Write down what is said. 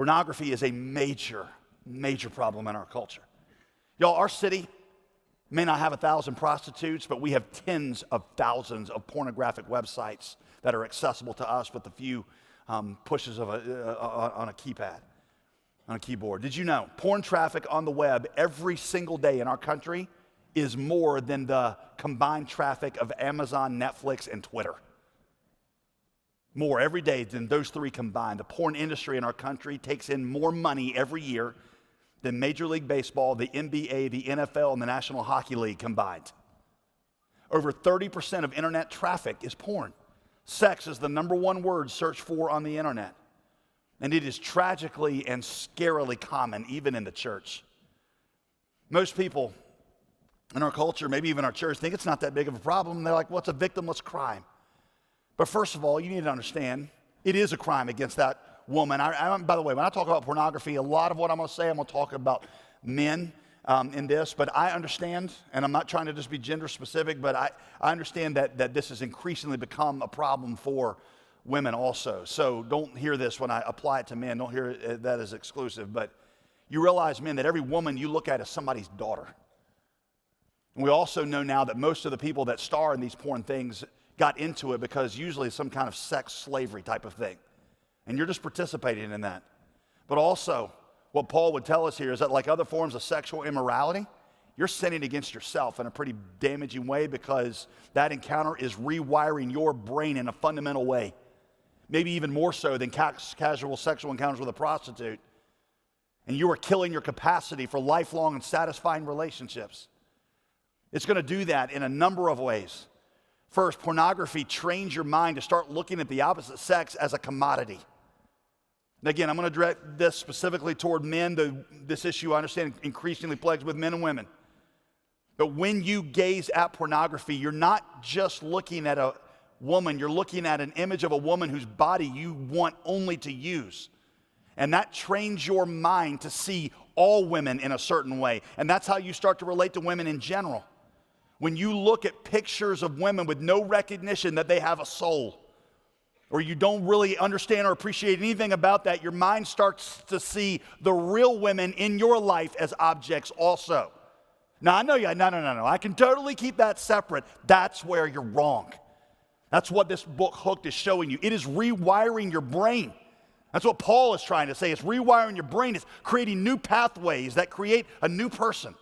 Pornography is a major, major problem in our culture. Y'all, our city may not have 1,000 prostitutes, but we have tens of thousands of pornographic websites that are accessible to us with a few pushes of on a keypad, on a keyboard. Did you know porn traffic on the web every single day in our country is more than the combined traffic of Amazon, Netflix, and Twitter? More every day than those three combined. The porn industry in our country takes in more money every year than Major League Baseball, the NBA, the NFL, and the National Hockey League combined. Over 30% of internet traffic is porn. Sex is the number one word searched for on the internet. And it is tragically and scarily common, even in the church. Most people in our culture, maybe even our church, think it's not that big of a problem. They're like, well, it's a victimless crime. But first of all, you need to understand, it is a crime against that woman. By the way, when I talk about pornography, a lot of what I'm going to say, I'm going to talk about men in this. But I understand, and I'm not trying to just be gender specific, but I understand that this has increasingly become a problem for women also. So don't hear this when I apply it to men. Don't hear that as exclusive. But you realize, men, that every woman you look at is somebody's daughter. And we also know now that most of the people that star in these porn things got into it because usually it's some kind of sex slavery type of thing. And you're just participating in that. But also, what Paul would tell us here is that like other forms of sexual immorality, you're sinning against yourself in a pretty damaging way because that encounter is rewiring your brain in a fundamental way. Maybe even more so than casual sexual encounters with a prostitute. And you are killing your capacity for lifelong and satisfying relationships. It's going to do that in a number of ways. First, pornography trains your mind to start looking at the opposite sex as a commodity. And again, I'm going to direct this specifically toward men. This issue, I understand, increasingly plagues with men and women. But when you gaze at pornography, you're not just looking at a woman, you're looking at an image of a woman whose body you want only to use. And that trains your mind to see all women in a certain way. And that's how you start to relate to women in general. When you look at pictures of women with no recognition that they have a soul, or you don't really understand or appreciate anything about that, your mind starts to see the real women in your life as objects also. Now, I know you, no. I can totally keep that separate. That's where you're wrong. That's what this book, Hooked, is showing you. It is rewiring your brain. That's what Paul is trying to say. It's rewiring your brain. It's creating new pathways that create a new person.